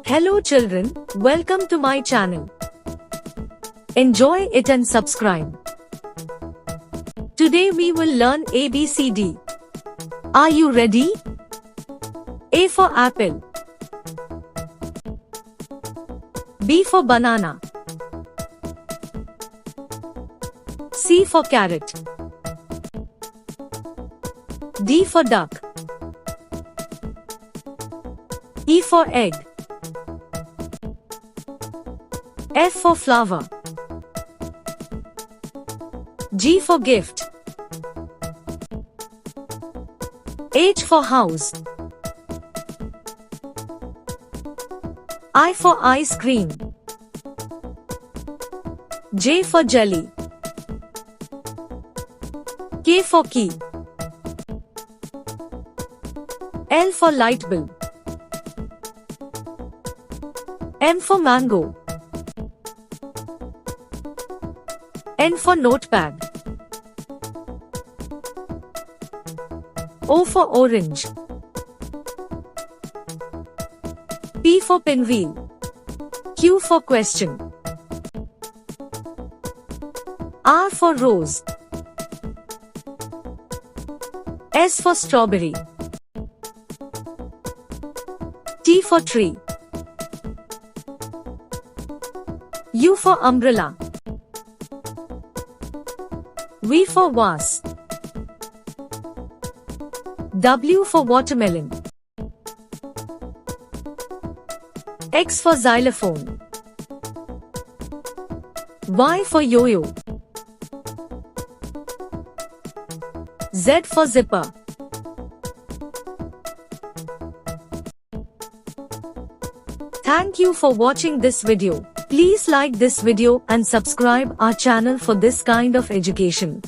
Hello children, welcome to my channel. Enjoy it and subscribe. Today we will learn ABCD. Are you ready? A for apple. B for banana. C for carrot. D for duck. E for egg. F for flower. G for gift. H for house. I for ice cream. J for jelly. K for key. L for light bulb. M for mango. N for notepad. O for orange. P for pinwheel. Q for question. R for rose. S for strawberry. T for tree. U for umbrella. V for vase. W for watermelon. X for xylophone. Y for yo-yo. Z for zipper. Thank you for watching this video. Please like this video and subscribe our channel for this kind of education.